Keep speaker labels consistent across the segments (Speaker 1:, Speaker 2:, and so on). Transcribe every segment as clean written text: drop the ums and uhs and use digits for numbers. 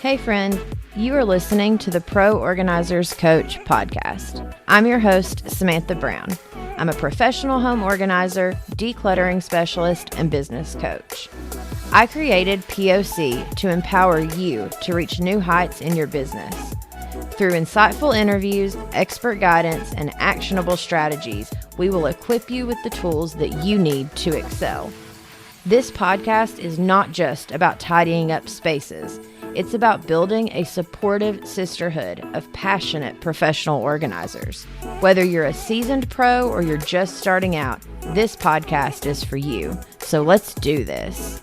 Speaker 1: Hey friend, you are listening to the Pro Organizers Coach podcast. I'm your host, Samantha Brown. I'm a professional home organizer, decluttering specialist, and business coach. I created POC to empower you to reach new heights in your business. Through insightful interviews, expert guidance, and actionable strategies, we will equip you with the tools that you need to excel. This podcast is not just about tidying up spaces. It's about building a supportive sisterhood of passionate professional organizers. Whether you're a seasoned pro or you're just starting out, this podcast is for you. So let's do this.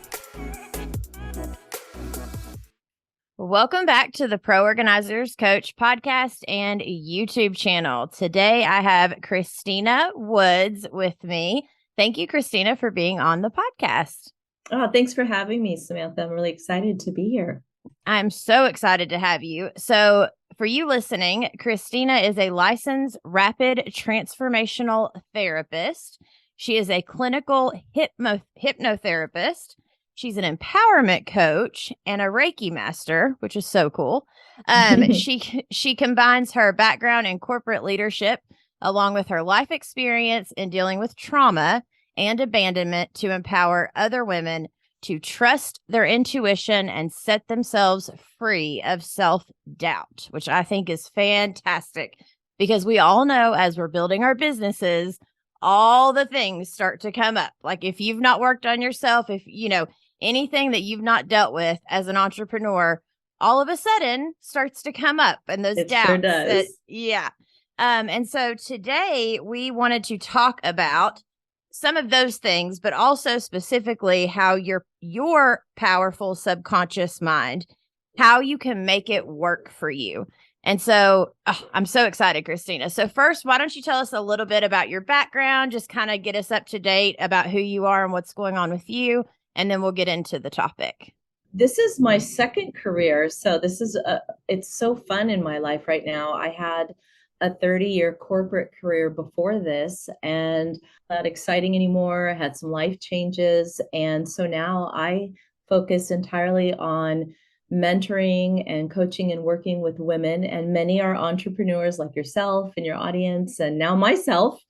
Speaker 1: Welcome back to the Pro Organizers Coach podcast and YouTube channel. Today I have Christina Woods with me. Thank you, Christina, for being on the podcast.
Speaker 2: Oh, thanks for having me, Samantha. I'm really excited to be here.
Speaker 1: I'm so excited to have you. So for you listening, Christina is a licensed rapid transformational therapist. She is a clinical hypnotherapist. She's an empowerment coach and a Reiki master, which is so cool. She combines her background in corporate leadership along with her life experience in dealing with trauma and abandonment to empower other women to trust their intuition and set themselves free of self-doubt, which I think is fantastic because we all know as we're building our businesses, all the things start to come up. Like if you've not worked on yourself, if you know anything that you've not dealt with as an entrepreneur, all of a sudden starts to come up and those doubts.
Speaker 2: Sure does.
Speaker 1: And so today we wanted to talk about some of those things, but also specifically how your powerful subconscious mind, how you can make it work for you. And so I'm so excited, Christina. So first, why don't you tell us a little bit about your background, just kind of get us up to date about who you are and what's going on with you, and then we'll get into the topic.
Speaker 2: This is my second career. So it's so fun in my life right now. I had a 30-year corporate career before this and not exciting anymore. I had some life changes. And so now I focus entirely on mentoring and coaching and working with women. And many are entrepreneurs like yourself and your audience, and now myself.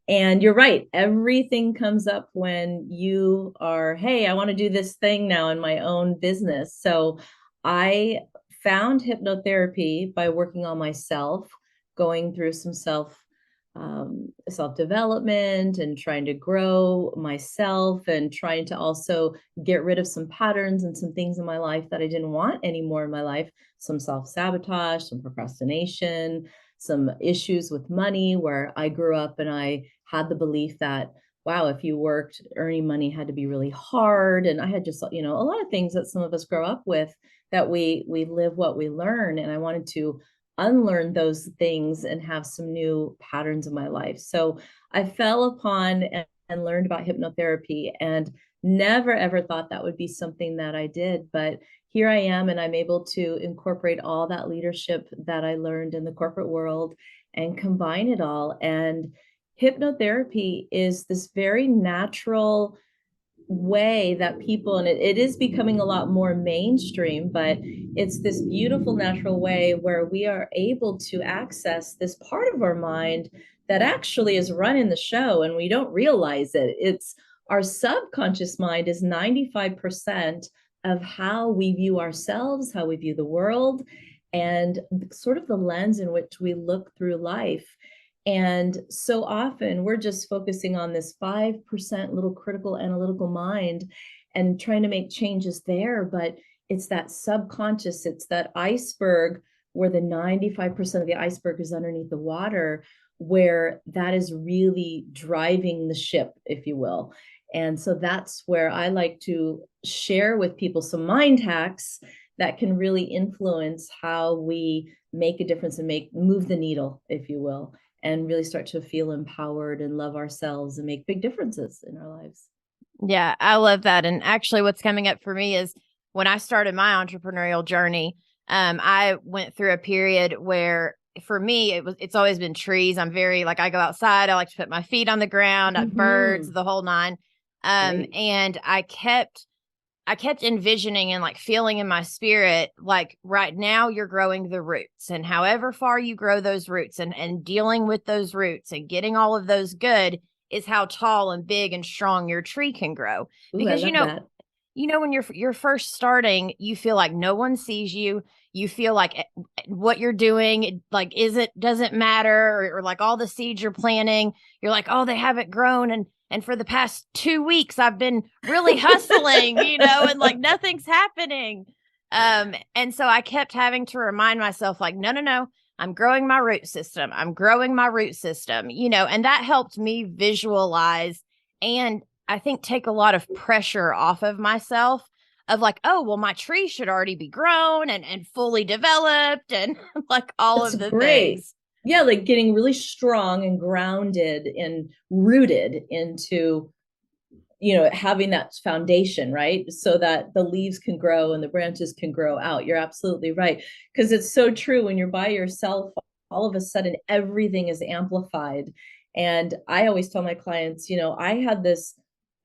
Speaker 2: And you're right. Everything comes up when you are, hey, I want to do this thing now in my own business. So I found hypnotherapy by working on myself, going through some self-development and trying to grow myself and trying to also get rid of some patterns and some things in my life that I didn't want anymore in my life, some self-sabotage, some procrastination, some issues with money where I grew up and I had the belief that, wow, if you worked, earning money had to be really hard. And I had just, a lot of things that some of us grow up with that we live what we learn. And I wanted to unlearn those things and have some new patterns in my life. So I fell upon and learned about hypnotherapy and never, ever thought that would be something that I did. But here I am, and I'm able to incorporate all that leadership that I learned in the corporate world and combine it all. And hypnotherapy is this very natural way that people, and it is becoming a lot more mainstream, but it's this beautiful natural way where we are able to access this part of our mind that actually is running the show and we don't realize it. It's our subconscious mind is 95% of how we view ourselves, how we view the world, and sort of the lens in which we look through life. And so often we're just focusing on this 5% little critical analytical mind and trying to make changes there. But it's that subconscious, it's that iceberg where the 95% of the iceberg is underneath the water, where that is really driving the ship, if you will. And so that's where I like to share with people some mind hacks that can really influence how we make a difference and move the needle, if you will, and really start to feel empowered and love ourselves and make big differences in our lives.
Speaker 1: Yeah, I love that. And actually what's coming up for me is when I started my entrepreneurial journey, I went through a period where for me, it's always been trees. I'm very I go outside. I like to put my feet on the ground, birds, the whole nine. And I kept I kept envisioning and like feeling in my spirit, like right now you're growing the roots, and however far you grow those roots and dealing with those roots and getting all of those good is how tall and big and strong your tree can grow.
Speaker 2: Ooh, I
Speaker 1: Because,
Speaker 2: love that.
Speaker 1: when you're first starting, you feel like no one sees you. You feel like what you're doing, like, doesn't matter, or like all the seeds you're planting, you're like, oh, they haven't grown. And for the past 2 weeks, I've been really hustling, and like nothing's happening. And so I kept having to remind myself, like, no, no, no, I'm growing my root system. I'm growing my root system, and that helped me visualize and I think take a lot of pressure off of myself of like, oh, well, my tree should already be grown and fully developed and like all
Speaker 2: That's
Speaker 1: of the
Speaker 2: great.
Speaker 1: things.
Speaker 2: Yeah, like getting really strong and grounded and rooted into, having that foundation, right? So that the leaves can grow and the branches can grow out. You're absolutely right. Because it's so true when you're by yourself, all of a sudden everything is amplified. And I always tell my clients, I had this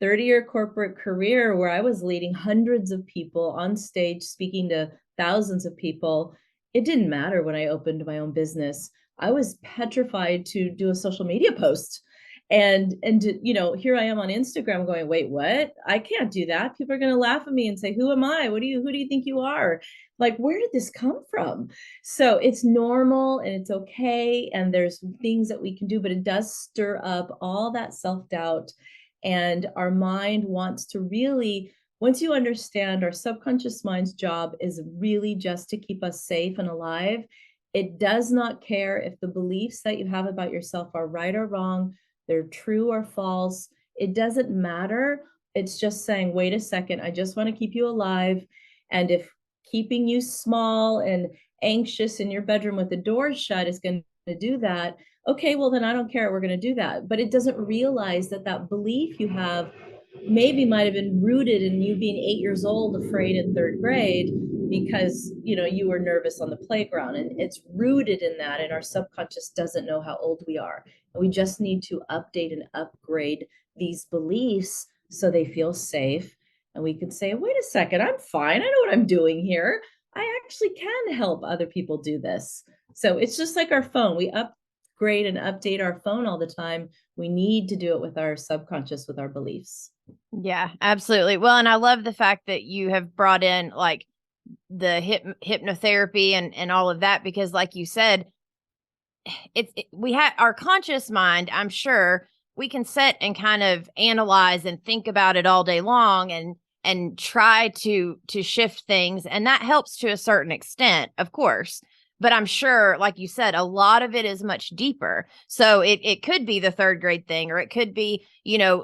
Speaker 2: 30-year corporate career where I was leading hundreds of people on stage, speaking to thousands of people. It didn't matter when I opened my own business. I was petrified to do a social media post. And here I am on Instagram going, wait, what? I can't do that. People are going to laugh at me and say, who am I? Who do you think you are? Like, where did this come from? So it's normal and it's okay. And there's things that we can do, but it does stir up all that self-doubt. And our mind wants to really, once you understand our subconscious mind's job is really just to keep us safe and alive, it does not care if the beliefs that you have about yourself are right or wrong, they're true or false. It doesn't matter. It's just saying, wait a second, I just want to keep you alive. And if keeping you small and anxious in your bedroom with the door shut is going to do that, okay, well, then I don't care. We're going to do that. But it doesn't realize that that belief you have maybe might have been rooted in you being 8 years old, afraid in third grade because you were nervous on the playground, and it's rooted in that, and our subconscious doesn't know how old we are. And we just need to update and upgrade these beliefs so they feel safe, and we can say, wait a second, I'm fine, I know what I'm doing here, I actually can help other people do this. So it's just like our phone, we upgrade and update our phone all the time. We need to do it with our subconscious, with our beliefs.
Speaker 1: Yeah, absolutely. Well, and I love the fact that you have brought in like the hypnotherapy and all of that, because like you said, we have our conscious mind. I'm sure we can sit and kind of analyze and think about it all day long and try to shift things, and that helps to a certain extent, of course. But I'm sure, like you said, a lot of it is much deeper. So it could be the third grade thing, or it could be,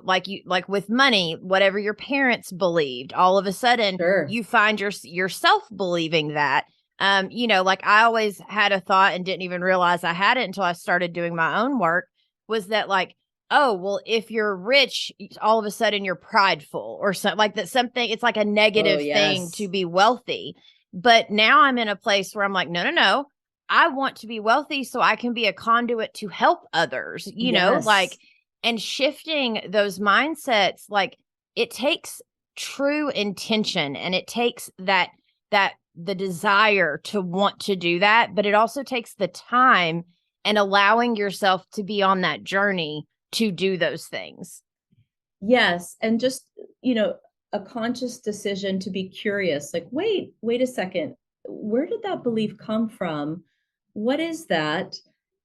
Speaker 1: like with money, whatever your parents believed, all of a sudden
Speaker 2: Sure.
Speaker 1: you find yourself believing that. Like I always had a thought and didn't even realize I had it until I started doing my own work, was that like, oh, well, if you're rich, all of a sudden you're prideful or something like that. Something, it's like a negative thing to
Speaker 2: Yes.
Speaker 1: be wealthy. But now I'm in a place where I'm like, no, no, no. I want to be wealthy so I can be a conduit to help others, like,
Speaker 2: Yes.
Speaker 1: and shifting those mindsets, like it takes true intention, and it takes that the desire to want to do that, but it also takes the time and allowing yourself to be on that journey to do those things.
Speaker 2: Yes. And just, a conscious decision to be curious, like, wait a second, where did that belief come from? What is that?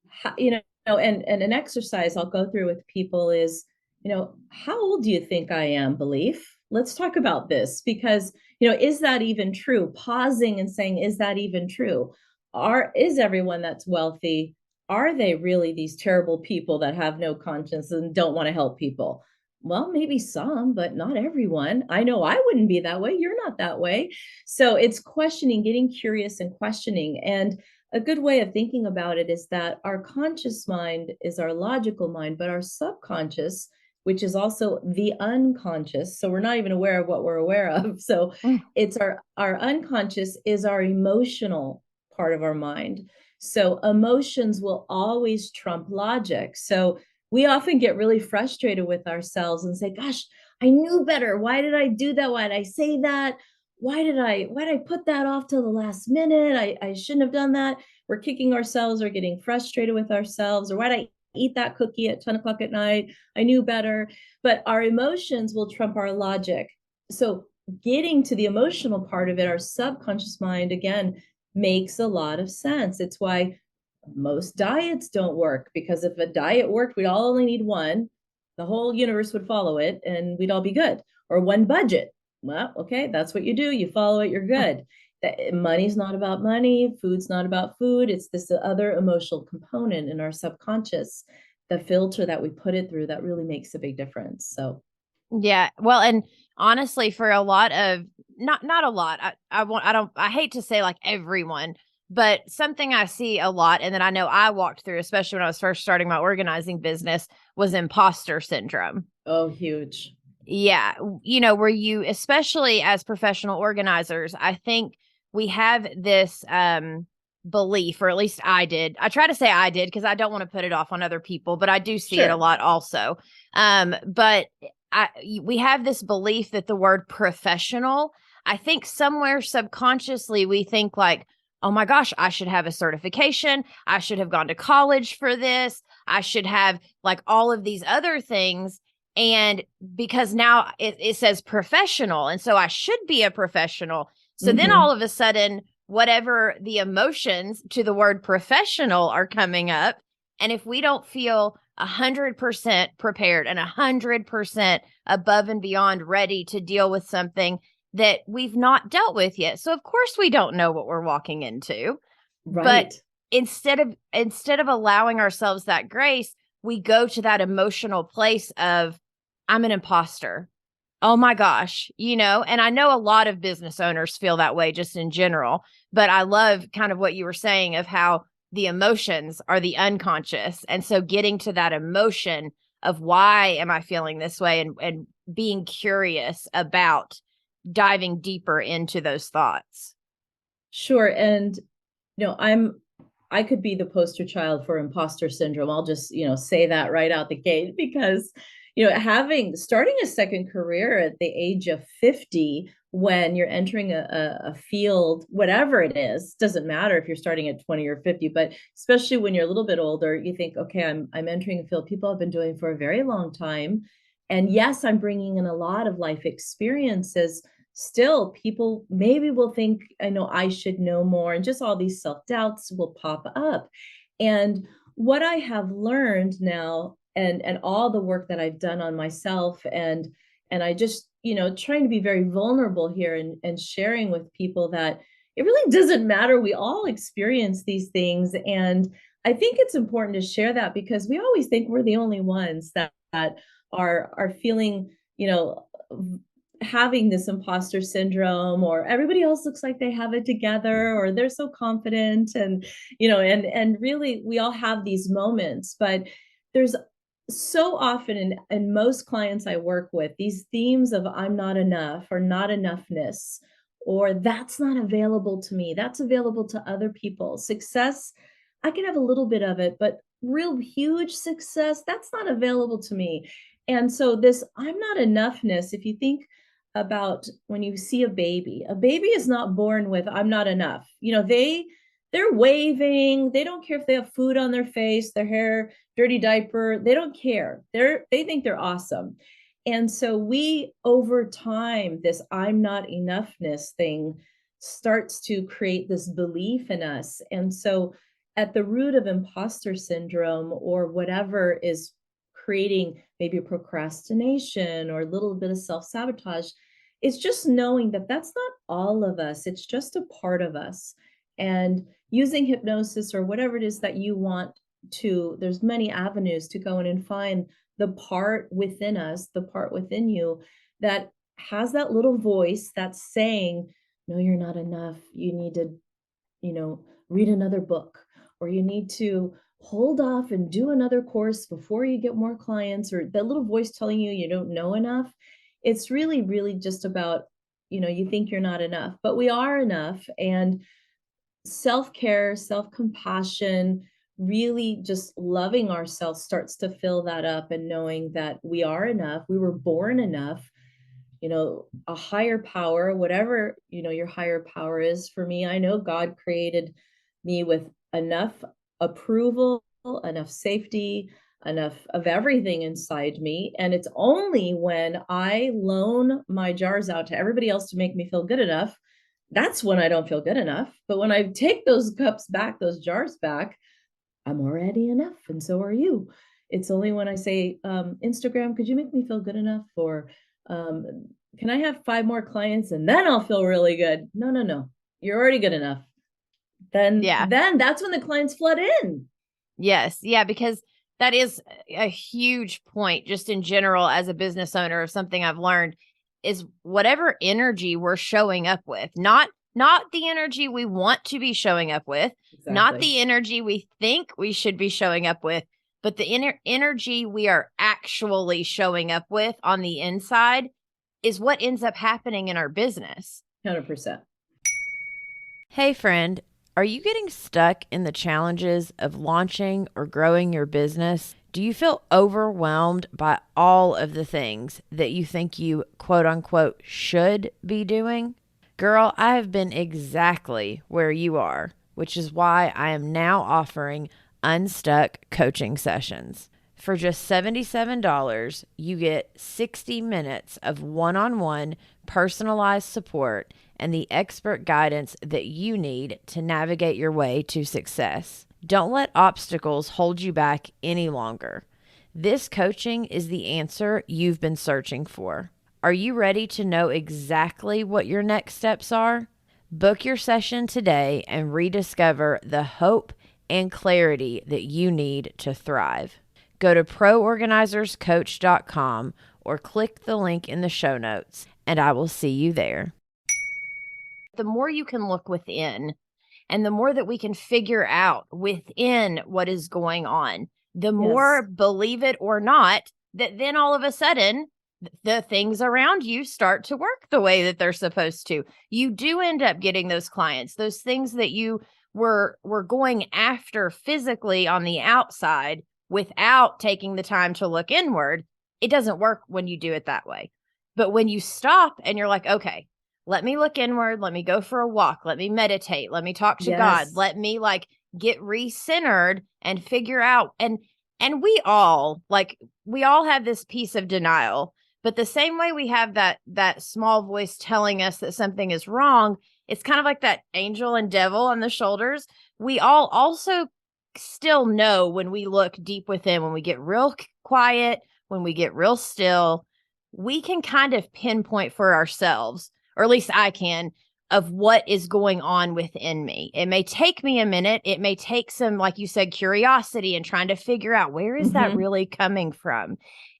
Speaker 2: How, and an exercise I'll go through with people is, how old do you think I am, belief? Let's talk about this because, is that even true? Pausing and saying, is that even true? Is everyone that's wealthy, are they really these terrible people that have no conscience and don't want to help people? Well, maybe some, but not everyone. I know I wouldn't be that way. You're not that way. So it's questioning, getting curious and questioning. And a good way of thinking about it is that our conscious mind is our logical mind, but our subconscious, which is also the unconscious, so we're not even aware of what we're aware of. So
Speaker 1: Mm.
Speaker 2: it's our unconscious is our emotional part of our mind. So emotions will always trump logic. So we often get really frustrated with ourselves and say, gosh, I knew better. Why did I do that? Why did I say that? Why did I put that off till the last minute? I shouldn't have done that. We're kicking ourselves or getting frustrated with ourselves, or why did I eat that cookie at 10 o'clock at night? I knew better. But our emotions will trump our logic. So getting to the emotional part of it, our subconscious mind, again, makes a lot of sense. It's why most diets don't work, because if a diet worked, we'd all only need one. The whole universe would follow it and we'd all be good. Or one budget. Well, okay, that's what you do. You follow it, you're good. Money's not about money. Food's not about food. It's this other emotional component in our subconscious, the filter that we put it through, that really makes a big difference. So
Speaker 1: Yeah. Well, and honestly, for a lot of not a lot, I hate to say like everyone, but something I see a lot and that I know I walked through, especially when I was first starting my organizing business, was imposter syndrome.
Speaker 2: oh, huge.
Speaker 1: Yeah. Where you, especially as professional organizers, I think we have this belief, or at least I did. I try to say I did because I don't want to put it off on other people, but I do see it a lot also. But we have this belief that the word professional, I think somewhere subconsciously we think like, oh my gosh, I should have a certification. I should have gone to college for this. I should have like all of these other things. And because now it says professional, and so I should be a professional. So then all of a sudden, whatever the emotions to the word professional are coming up. And if we don't feel 100% prepared and 100% above and beyond ready to deal with something that we've not dealt with yet. So of course we don't know what we're walking into.
Speaker 2: Right.
Speaker 1: But instead of allowing ourselves that grace, we go to that emotional place of, I'm an imposter. Oh my gosh, and I know a lot of business owners feel that way just in general, but I love kind of what you were saying of how the emotions are the unconscious. And so getting to that emotion of why am I feeling this way, and being curious about diving deeper into those thoughts.
Speaker 2: Sure. And I could be the poster child for imposter syndrome. I'll just, say that right out the gate, because, starting a second career at the age of 50, when you're entering a field, whatever it is, doesn't matter if you're starting at 20 or 50, but especially when you're a little bit older, you think, okay, I'm entering a field people have been doing for a very long time. And yes, I'm bringing in a lot of life experiences. Still, people maybe will think, I know I should know more, and just all these self-doubts will pop up. And what I have learned now, and all the work that I've done on myself, and I just, trying to be very vulnerable here, and sharing with people that it really doesn't matter. We all experience these things. And I think it's important to share that, because we always think we're the only ones that are feeling, having this imposter syndrome, or everybody else looks like they have it together, or they're so confident. And and really we all have these moments, but there's so often in most clients I work with, these themes of I'm not enough, or not enoughness, or that's not available to me, that's available to other people. Success, I can have a little bit of it, but real huge success, that's not available to me. And so this I'm not enoughness, if you think about when you see a baby is not born with I'm not enough. They're waving, they don't care if they have food on their face, their hair, dirty diaper, they don't care. They think they're awesome. And so we, over time, this I'm not enoughness thing starts to create this belief in us. And so at the root of imposter syndrome, or whatever is creating maybe procrastination or a little bit of self-sabotage, it's just knowing that that's not all of us, it's just a part of us. And using hypnosis or whatever it is that you want to, there's many avenues to go in and find the part within us, the part within you that has that little voice that's saying, no, you're not enough, you need to, read another book, or you need to hold off and do another course before you get more clients, or that little voice telling you you don't know enough. It's really, really just about, you think you're not enough, but we are enough. And self-care, self-compassion, really just loving ourselves starts to fill that up, and knowing that we are enough, we were born enough, a higher power, whatever, your higher power is. For me, I know God created me with enough approval, enough safety, enough of everything inside me. And it's only when I loan my jars out to everybody else to make me feel good enough, that's when I don't feel good enough. But when I take those cups back, those jars back, I'm already enough. And so are you. It's only when I say, Instagram, could you make me feel good enough? Or can I have 5 more clients and then I'll feel really good? No, no, no. You're already good enough. Then
Speaker 1: Yeah.
Speaker 2: that's when the clients flood in.
Speaker 1: Yes. Yeah. Because that is a huge point, just in general, as a business owner, of something I've learned is whatever energy we're showing up with, not the energy we want to be showing up with, not
Speaker 2: Exactly.
Speaker 1: the energy we think we should be showing up with, but the energy we are actually showing up with on the inside is what ends up happening in our business.
Speaker 2: 100%.
Speaker 1: Hey, friend, are you getting stuck in the challenges of launching or growing your business? Do you feel overwhelmed by all of the things that you think you quote unquote should be doing? Girl, I have been exactly where you are, which is why I am now offering Unstuck coaching sessions. For just $77, you get 60 minutes of one-on-one personalized support and the expert guidance that you need to navigate your way to success. Don't let obstacles hold you back any longer. This coaching is the answer you've been searching for. Are you ready to know exactly what your next steps are? Book your session today and rediscover the hope and clarity that you need to thrive. Go to proorganizerscoach.com or click the link in the show notes, and I will see you there. The more you can look within, and the more that we can figure out within what is going on, the more, believe it or not, that then all of a sudden the things around you start to work the way that they're supposed to. You do end up getting those clients, those things that you were going after physically on the outside without taking the time to look inward. It doesn't work when you do it that way. But when you stop and you're like, okay, let me look inward, let me go for a walk, let me meditate, let me talk to God, let me get re-centered and figure out, and we all have this piece of denial. But the same way we have that small voice telling us that something is wrong, it's kind of like that angel and devil on the shoulders. We all also still know, when we look deep within, when we get real quiet, when we get real still, we can kind of pinpoint for ourselves, or at least I can, of what is going on within me. It may take me a minute. It may take some, like you said, curiosity and trying to figure out, where is that really coming from?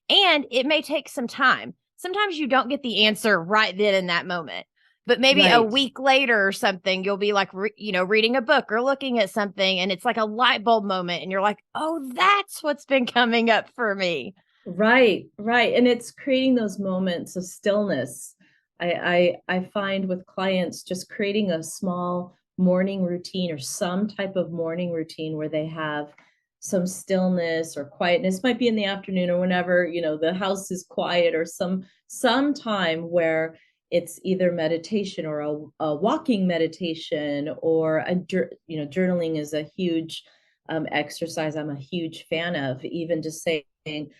Speaker 1: And it may take some time. Sometimes you don't get the answer right then in that moment, but maybe a week later or something, you'll be reading a book or looking at something, and it's like a light bulb moment, and you're like, oh, that's what's been coming up for me.
Speaker 2: Right. And it's creating those moments of stillness. I find with clients, just creating a small morning routine or some type of morning routine where they have some stillness or quietness. Might be in the afternoon or whenever, the house is quiet, or some time where it's either meditation or a walking meditation, or journaling is a huge exercise I'm a huge fan of. Even just saying,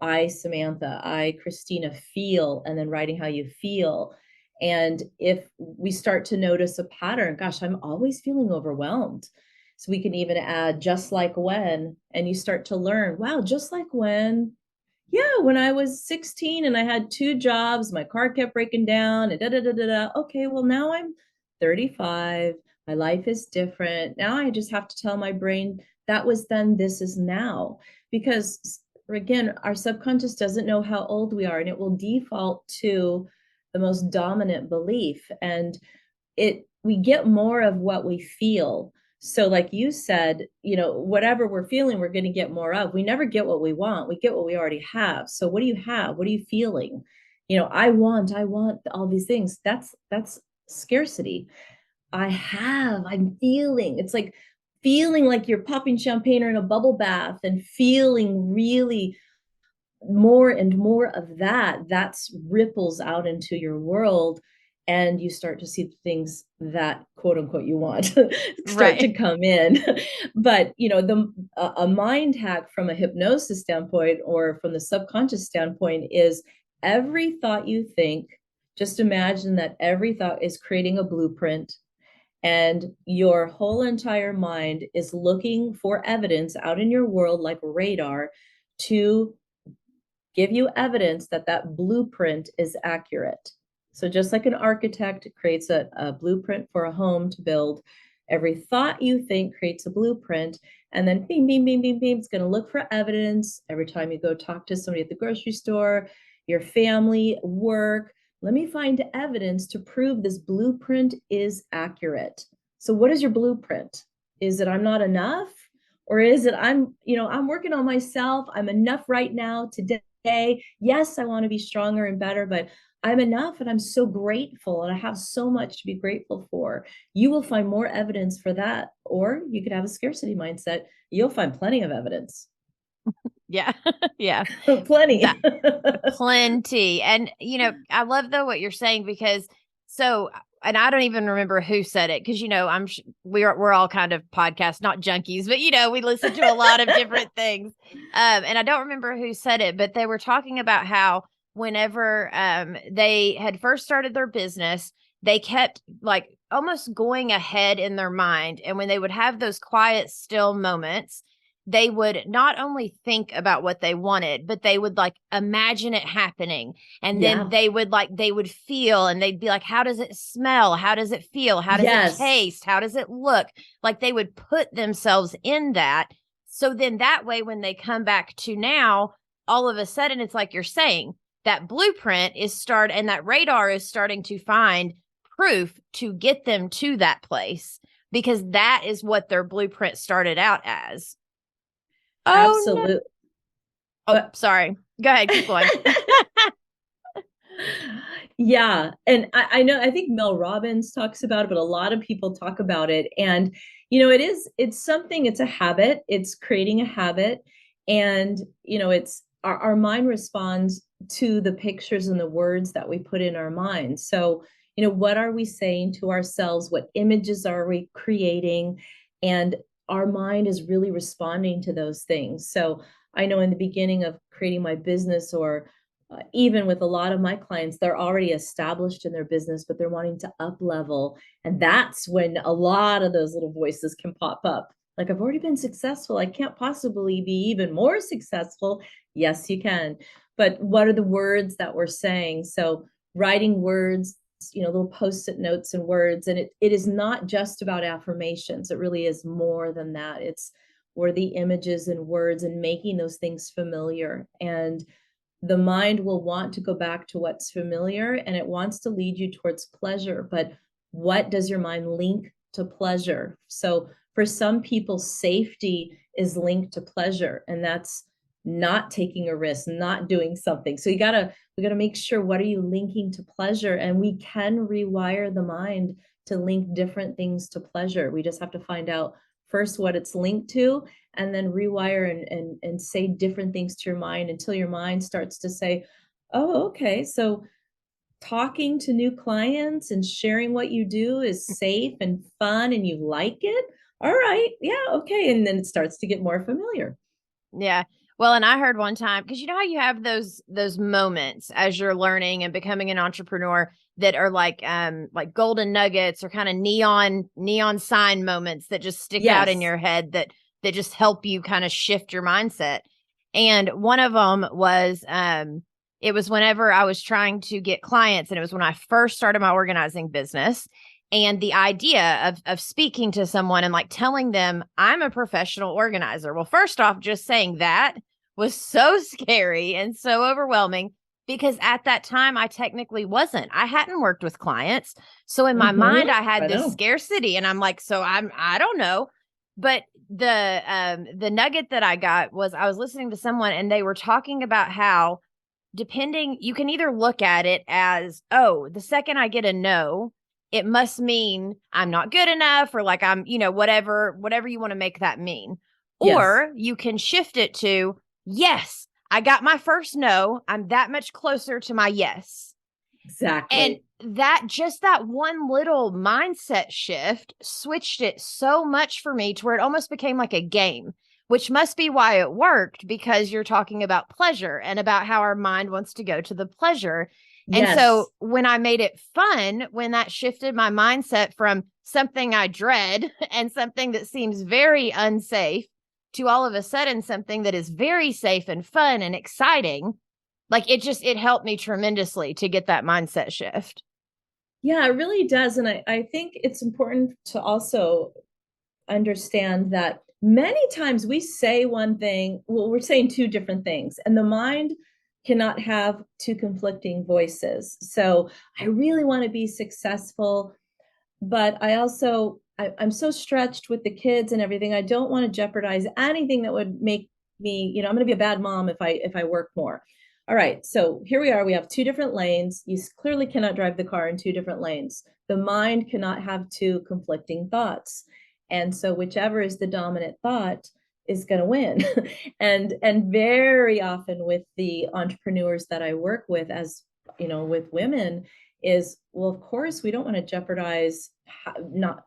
Speaker 2: I, Samantha, I, Christina, feel, and then writing how you feel. And if we start to notice a pattern, gosh, I'm always feeling overwhelmed. So we can even add just like when, and you start to learn, wow, just like when, yeah, when I was 16 and I had 2 jobs, my car kept breaking down, and da da da da da. Okay, well, now I'm 35. My life is different. Now I just have to tell my brain that was then, this is now. Because again, our subconscious doesn't know how old we are, and it will default to the most dominant belief. And we get more of what we feel. So like you said, whatever we're feeling, we're going to get more of. We never get what we want. We get what we already have. So what do you have? What are you feeling? I want all these things. That's scarcity. I'm feeling. It's like feeling like you're popping champagne or in a bubble bath and feeling really more and more of that's ripples out into your world, and you start to see things that quote unquote you want start to
Speaker 1: Right.
Speaker 2: come in. But a mind hack from a hypnosis standpoint or from the subconscious standpoint is every thought you think, just imagine that every thought is creating a blueprint, and your whole entire mind is looking for evidence out in your world like radar to give you evidence that that blueprint is accurate. So just like an architect creates a blueprint for a home to build, every thought you think creates a blueprint, and then bing, bing, bing, bing, bing, it's going to look for evidence every time you go talk to somebody at the grocery store, your family, work. Let me find evidence to prove this blueprint is accurate. So what is your blueprint? Is it I'm not enough? Or is it I'm working on myself. I'm enough right now today. Yes, I want to be stronger and better, but I'm enough and I'm so grateful and I have so much to be grateful for. You will find more evidence for that. Or you could have a scarcity mindset. You'll find plenty of evidence.
Speaker 1: Yeah. Yeah.
Speaker 2: Plenty.
Speaker 1: That plenty. And I love though what you're saying, because and I don't even remember who said it, because we're all kind of podcast not junkies, but we listen to a lot of different things. And I don't remember who said it, but they were talking about how whenever they had first started their business, they kept like almost going ahead in their mind, and when they would have those quiet still moments, they would not only think about what they wanted, but they would like imagine it happening. And then
Speaker 2: Yeah.
Speaker 1: they would feel, and they'd be like, how does it smell? How does it feel? How does it
Speaker 2: Yes.
Speaker 1: taste? How does it look? Like they would put themselves in that. So then that way, when they come back to now, all of a sudden, it's like you're saying, that blueprint and that radar is starting to find proof to get them to that place, because that is what their blueprint started out as. Oh, no.
Speaker 2: Absolutely.
Speaker 1: Oh, sorry. Go ahead. Keep going.
Speaker 2: Yeah. And I know, I think Mel Robbins talks about it, but a lot of people talk about it. And, it's a habit. It's creating a habit. And, it's our mind responds to the pictures and the words that we put in our minds. So, what are we saying to ourselves? What images are we creating? And our mind is really responding to those things. So I know in the beginning of creating my business, or even with a lot of my clients, they're already established in their business, but they're wanting to up level. And that's when a lot of those little voices can pop up. Like, I've already been successful. I can't possibly be even more successful. Yes, you can. But what are the words that we're saying? So writing words, little post-it notes and words. And it is not just about affirmations. It really is more than that. It's where the images and words and making those things familiar. And the mind will want to go back to what's familiar, and it wants to lead you towards pleasure. But what does your mind link to pleasure? So for some people, safety is linked to pleasure, and that's not taking a risk, not doing something. So we gotta make sure, what are you linking to pleasure? And we can rewire the mind to link different things to pleasure. We just have to find out first what it's linked to, and then rewire and say different things to your mind until your mind starts to say, oh, okay, so talking to new clients and sharing what you do is safe and fun and you like it. All right, yeah, okay. And then it starts to get more familiar.
Speaker 1: Yeah. Well, and I heard one time, because you know how you have those moments as you're learning and becoming an entrepreneur that are like golden nuggets, or kind of neon sign moments that just stick out in
Speaker 2: Yes.
Speaker 1: your head, that just help you kind of shift your mindset. And one of them was it was whenever I was trying to get clients, and it was when I first started my organizing business. And the idea of speaking to someone and like telling them I'm a professional organizer. Well, first off, just saying that was so scary and so overwhelming, because at that time I technically wasn't. I hadn't worked with clients. So in my mind, I had this scarcity, and I'm like, so I don't know. But the nugget that I got was, I was listening to someone, and they were talking about how, you can either look at it as, oh, the second I get a no, it must mean I'm not good enough, or like I'm, whatever you want to make that mean.
Speaker 2: Yes,
Speaker 1: Or you can shift it to, yes, I got my first no. I'm that much closer to my yes. And
Speaker 2: exactly.
Speaker 1: that one little mindset shift switched it so much for me to where it almost became like a game, which must be why it worked, because you're talking about pleasure and about how our mind wants to go to the pleasure. And so
Speaker 2: Yes.
Speaker 1: when I made it fun, when that shifted my mindset from something I dread and something that seems very unsafe to all of a sudden something that is very safe and fun and exciting, like it helped me tremendously to get that mindset shift.
Speaker 2: Yeah, it really does. And I think it's important to also understand that many times we say one thing, well, we're saying two different things, and the mind cannot have two conflicting voices. So I really want to be successful, but I'm so stretched with the kids and everything. I don't want to jeopardize anything that would make me, I'm going to be a bad mom if I work more. All right, so here we are. We have two different lanes. You clearly cannot drive the car in two different lanes. The mind cannot have two conflicting thoughts. And so whichever is the dominant thought is going to win. And very often with the entrepreneurs that I work with, as with women, is, well, of course we don't want to jeopardize not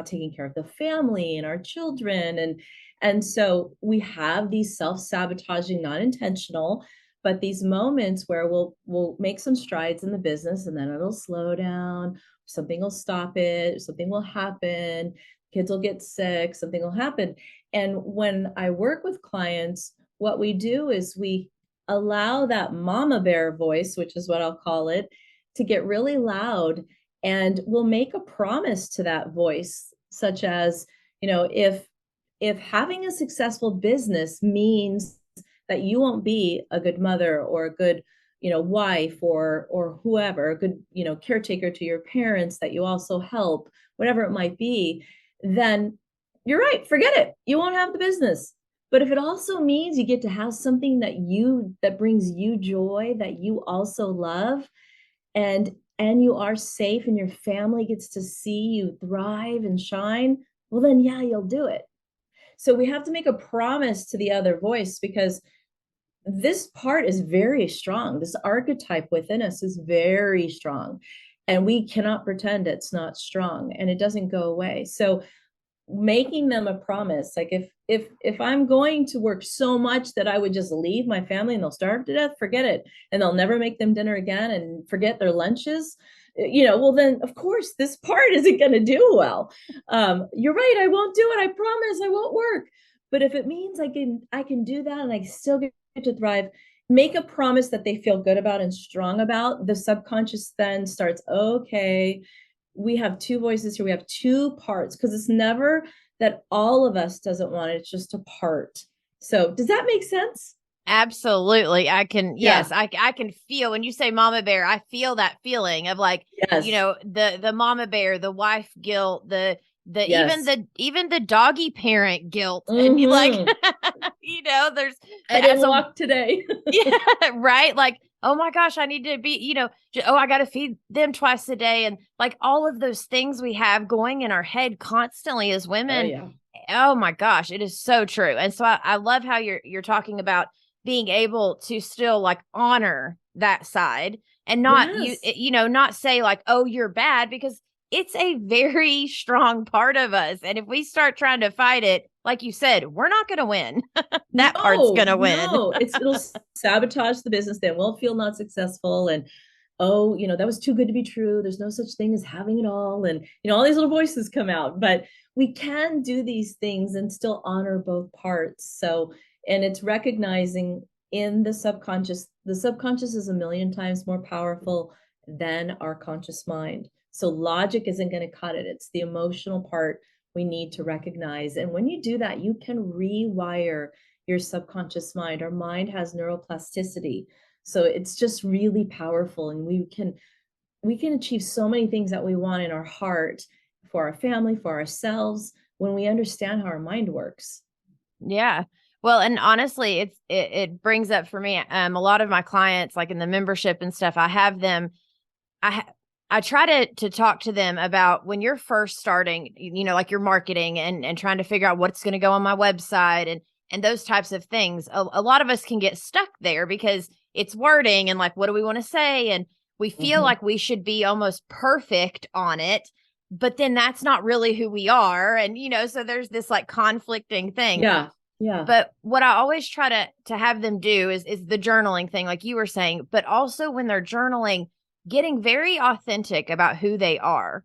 Speaker 2: taking care of the family and our children, and so we have these self-sabotaging, not intentional, but these moments where we'll make some strides in the business, and then it'll slow down, something will stop it, something will happen, kids will get sick, something will happen. And when I work with clients, what we do is we allow that mama bear voice, which is what I'll call it, to get really loud, and we'll make a promise to that voice, such as, if having a successful business means that you won't be a good mother or a good wife or whoever, a good caretaker to your parents that you also help, whatever it might be, then you're right, forget it, you won't have the business. But if it also means you get to have something that brings you joy, that you also love, and you are safe and your family gets to see you thrive and shine, well then yeah, you'll do it. So we have to make a promise to the other voice, because this part is very strong. This archetype within us is very strong, and we cannot pretend it's not strong, and it doesn't go away. So making them a promise, like if I'm going to work so much that I would just leave my family and they'll starve to death, forget it, and they'll never make them dinner again and forget their lunches, well then of course this part isn't going to do well. You're right, I won't do it, I promise I won't work. But if it means I can do that and I still get to thrive, make a promise that they feel good about and strong about, the subconscious then starts, okay, we have two voices here, we have two parts, because it's never that all of us doesn't want it, it's just a part. So does that make sense?
Speaker 1: Absolutely.
Speaker 2: Yeah.
Speaker 1: Yes, I can feel when you say mama bear, I feel that feeling of like,
Speaker 2: Yes.
Speaker 1: the mama bear, the wife guilt, the
Speaker 2: Yes.
Speaker 1: even the doggy parent guilt. And you like,
Speaker 2: Mm-hmm.
Speaker 1: there's
Speaker 2: I didn't
Speaker 1: so
Speaker 2: walk today.
Speaker 1: yeah, right? Like, oh my gosh, I need to be, oh, I got to feed them twice a day. And like all of those things we have going in our head constantly as
Speaker 2: Oh
Speaker 1: women.
Speaker 2: yeah.
Speaker 1: Oh my gosh, it is so true. And so I love how you're talking about being able to still like honor that side and not
Speaker 2: Yes.
Speaker 1: not say like, oh, you're bad, because it's a very strong part of us. And if we start trying to fight it, like you said, we're not going to win. That part's going
Speaker 2: No,
Speaker 1: to win.
Speaker 2: no, it'll sabotage the business. They won't feel not successful, and oh, that was too good to be true. There's no such thing as having it all, and all these little voices come out. But we can do these things and still honor both parts. So, and it's recognizing in the subconscious. The subconscious is a million times more powerful than our conscious mind. So logic isn't going to cut it. It's the emotional part we need to recognize. And when you do that, you can rewire your subconscious mind. Our mind has neuroplasticity. So it's just really powerful, and we can achieve so many things that we want in our heart, for our family, for ourselves, when we understand how our mind works.
Speaker 1: Yeah. Well, and honestly, it brings up for me a lot of my clients, like in the membership and stuff, I have them I try to talk to them about when you're first starting, like your marketing and trying to figure out what's going to go on my website and those types of things. A lot of us can get stuck there because it's wording and like, what do we want to say? And we feel like we should be almost perfect on it, but then that's not really who we are. And, so there's this like conflicting thing.
Speaker 2: Yeah. Yeah.
Speaker 1: But what I always try to have them do is the journaling thing, like you were saying, but also when they're journaling, getting very authentic about who they are.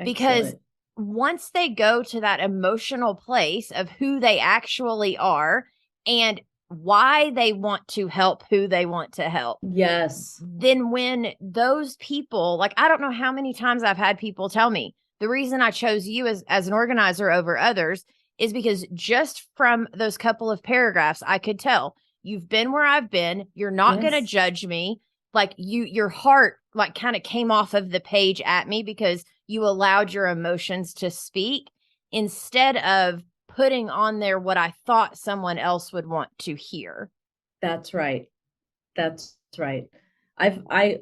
Speaker 1: Because
Speaker 2: Excellent.
Speaker 1: once they go to that emotional place of who they actually are and why they want to help who they want to help.
Speaker 2: Yes.
Speaker 1: Then when those people, like, I don't know how many times I've had people tell me the reason I chose you as an organizer over others is because just from those couple of paragraphs, I could tell you've been where I've been. You're not going to judge me. Like your heart like kind of came off of the page at me because you allowed your emotions to speak instead of putting on there what I thought someone else would want to hear.
Speaker 2: That's right. That's right. I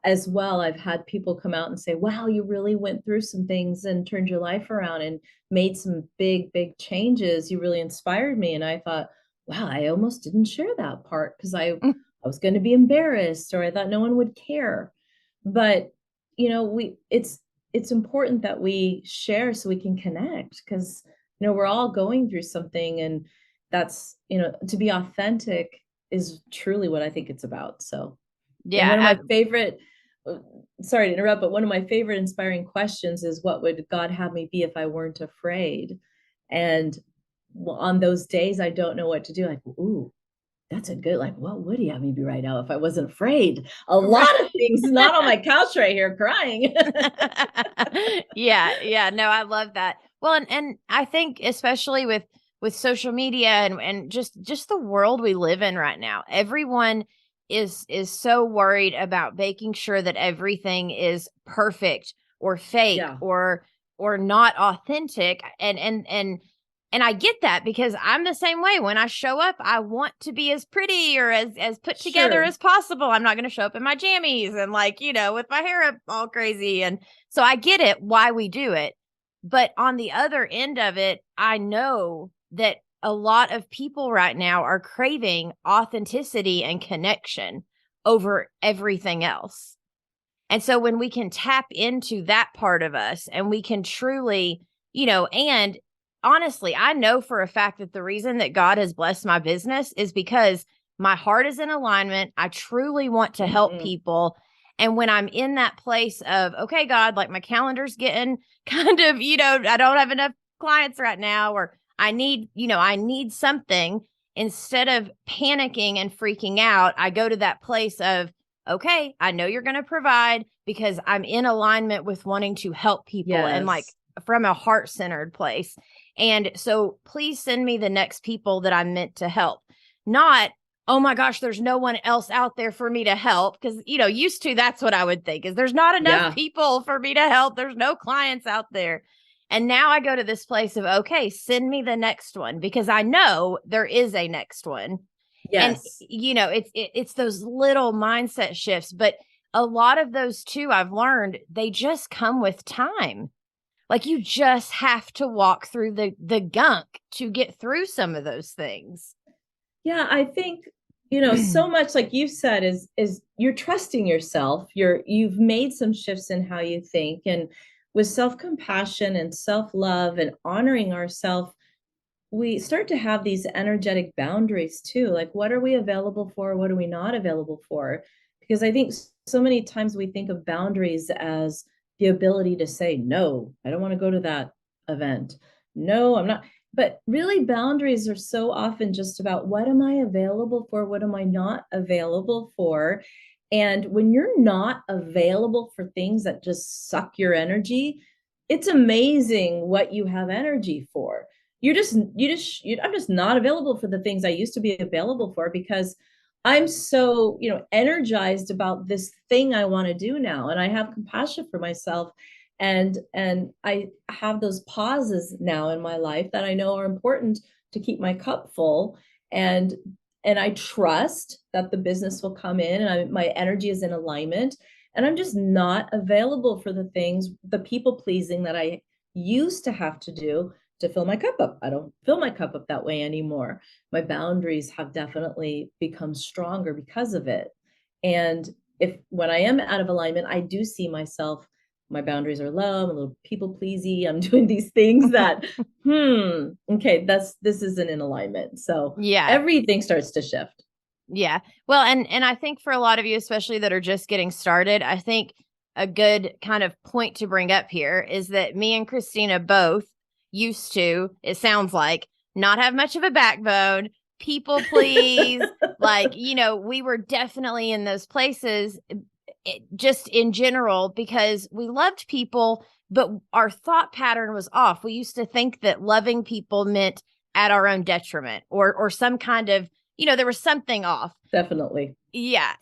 Speaker 2: as well, I've had people come out and say, wow, you really went through some things and turned your life around and made some big, big changes. You really inspired me. And I thought, wow, I almost didn't share that part because I was going to be embarrassed or I thought no one would care. But, it's important that we share so we can connect because, we're all going through something and that's, to be authentic is truly what I think it's about. So, and one of my favorite, sorry to interrupt, but one of my favorite inspiring questions is what would God have me be if I weren't afraid? And on those days, I don't know what to do. Like, ooh, that's a good, like, what would he have me be right now if I wasn't afraid? A lot of things, not on my couch right here crying.
Speaker 1: Yeah. No, I love that. Well, and I think especially with social media and just the world we live in right now, everyone is so worried about making sure that everything is perfect or fake or not authentic. And I get that because I'm the same way. When I show up, I want to be as pretty or as put together as possible. I'm not going to show up in my jammies and with my hair up all crazy. And so I get it why we do it. But on the other end of it, I know that a lot of people right now are craving authenticity and connection over everything else. And so when we can tap into that part of us and we can truly, and honestly, I know for a fact that the reason that God has blessed my business is because my heart is in alignment. I truly want to help people. And when I'm in that place of, okay, God, like my calendar's getting kind of, I don't have enough clients right now, or I need something, instead of panicking and freaking out, I go to that place of, okay, I know you're going to provide because I'm in alignment with wanting to help people and like from a heart-centered place. And so please send me the next people that I'm meant to help. Not, oh my gosh, there's no one else out there for me to help. Because, used to, that's what I would think is there's not enough people for me to help. There's no clients out there. And now I go to this place of, okay, send me the next one because I know there is a next one. Yes. And, it's those little mindset shifts. But a lot of those too, I've learned they just come with time. Like you just have to walk through the gunk to get through some of those things.
Speaker 2: Yeah, I think, so much like you said is you're trusting yourself. You've made some shifts in how you think, and with self-compassion and self-love and honoring ourselves, we start to have these energetic boundaries too. Like what are we available for? What are we not available for? Because I think so many times we think of boundaries as the ability to say, no, I don't want to go to that event. No, I'm not. But really, boundaries are so often just about what am I available for? What am I not available for? And when you're not available for things that just suck your energy, it's amazing what you have energy for. I'm just not available for the things I used to be available for because I'm so, energized about this thing I want to do now. And I have compassion for myself. And I have those pauses now in my life that I know are important to keep my cup full. And I trust that the business will come in and my energy is in alignment. And I'm just not available for the things, the people pleasing that I used to have to do to fill my cup up. I don't fill my cup up that way anymore. My boundaries have definitely become stronger because of it. And if when I am out of alignment, I do see myself, my boundaries are low, I'm a little people pleasy, I'm doing these things that, okay, this isn't in alignment. So
Speaker 1: Yeah.
Speaker 2: everything starts to shift.
Speaker 1: Yeah. Well, and I think for a lot of you, especially that are just getting started, I think a good kind of point to bring up here is that me and Christina both used to, it sounds like, not have much of a backbone, people please. Like, we were definitely in those places just in general because we loved people, but our thought pattern was off. We used to think that loving people meant at our own detriment or some kind of, there was something off.
Speaker 2: Definitely.
Speaker 1: Yeah.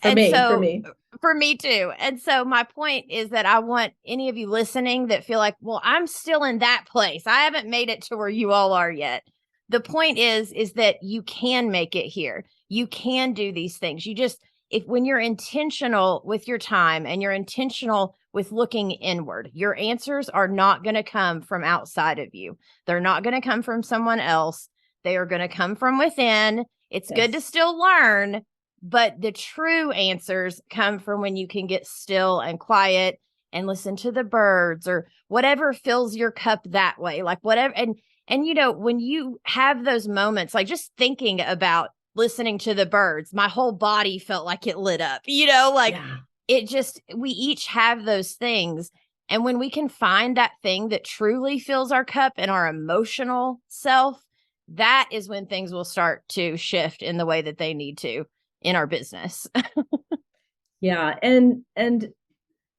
Speaker 2: For me
Speaker 1: too. And so my point is that I want any of you listening that feel like, well, I'm still in that place. I haven't made it to where you all are yet. The point is that you can make it here. You can do these things. When you're intentional with your time and you're intentional with looking inward, your answers are not going to come from outside of you. They're not going to come from someone else. They are going to come from within. It's good to still learn, but the true answers come from when you can get still and quiet and listen to the birds or whatever fills your cup that way, like whatever. And when you have those moments, like just thinking about listening to the birds, my whole body felt like it lit up, we each have those things. And when we can find that thing that truly fills our cup and our emotional self, that is when things will start to shift in the way that they need to in our business.
Speaker 2: Yeah. And,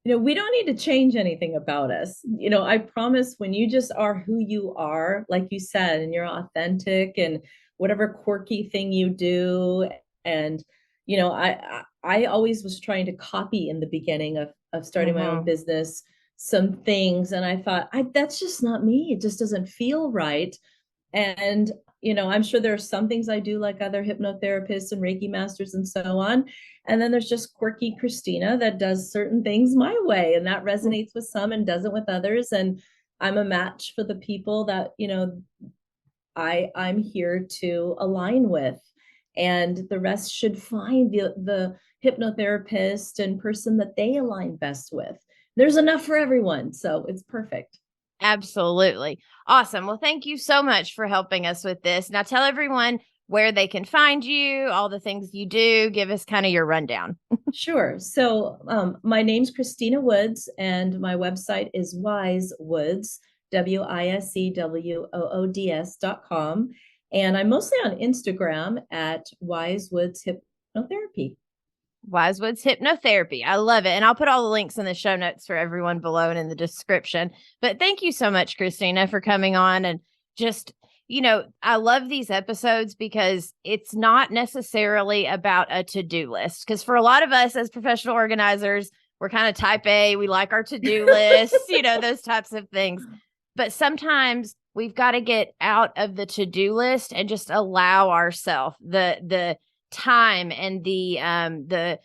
Speaker 2: we don't need to change anything about us. I promise when you just are who you are, like you said, and you're authentic and whatever quirky thing you do. And, I always was trying to copy in the beginning of starting my own business, some things. And I thought, that's just not me. It just doesn't feel right. And, I'm sure there are some things I do like other hypnotherapists and Reiki masters and so on. And then there's just quirky Christina that does certain things my way, and that resonates with some and doesn't with others. And I'm a match for the people that, I'm here to align with. And the rest should find the hypnotherapist and person that they align best with. There's enough for everyone. So it's perfect.
Speaker 1: Absolutely. Awesome. Well, thank you so much for helping us with this. Now tell everyone where they can find you, all the things you do. Give us kind of your rundown.
Speaker 2: Sure. So my name's Christina Woods, and my website is WiseWoods, WISEWOODS.com. And I'm mostly on Instagram at WiseWoods Hypnotherapy.
Speaker 1: WiseWoods Hypnotherapy. I love it. And I'll put all the links in the show notes for everyone below and in the description. But thank you so much, Christina, for coming on. And just, I love these episodes because it's not necessarily about a to-do list. Because for a lot of us as professional organizers, we're kind of type A. We like our to-do lists, those types of things. But sometimes we've got to get out of the to-do list and just allow ourselves the time and the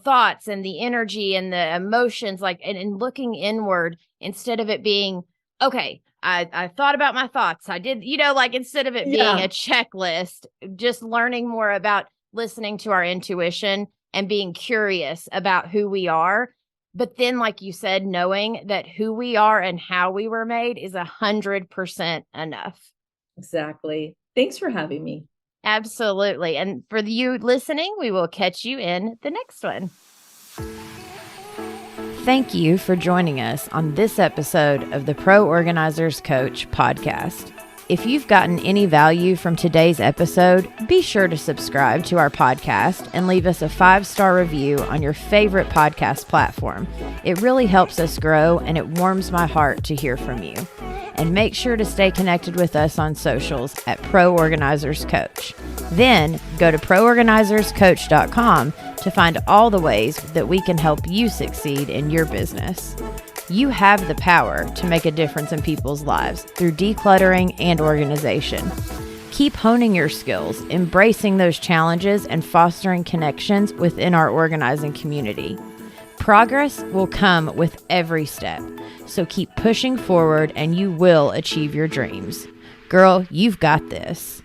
Speaker 1: thoughts and the energy and the emotions, like and looking inward instead of it being, okay, I thought about my thoughts. I did, instead of it being a checklist, just learning more about listening to our intuition and being curious about who we are. But then, like you said, knowing that who we are and how we were made is 100% enough.
Speaker 2: Exactly. Thanks for having me.
Speaker 1: Absolutely. And for you listening, we will catch you in the next one. Thank you for joining us on this episode of the Pro Organizers Coach podcast. If you've gotten any value from today's episode, be sure to subscribe to our podcast and leave us a 5-star review on your favorite podcast platform. It really helps us grow, and it warms my heart to hear from you. And make sure to stay connected with us on socials at Pro Organizers Coach. Then go to proorganizerscoach.com to find all the ways that we can help you succeed in your business. You have the power to make a difference in people's lives through decluttering and organization. Keep honing your skills, embracing those challenges, and fostering connections within our organizing community. Progress will come with every step. So keep pushing forward and you will achieve your dreams. Girl, you've got this.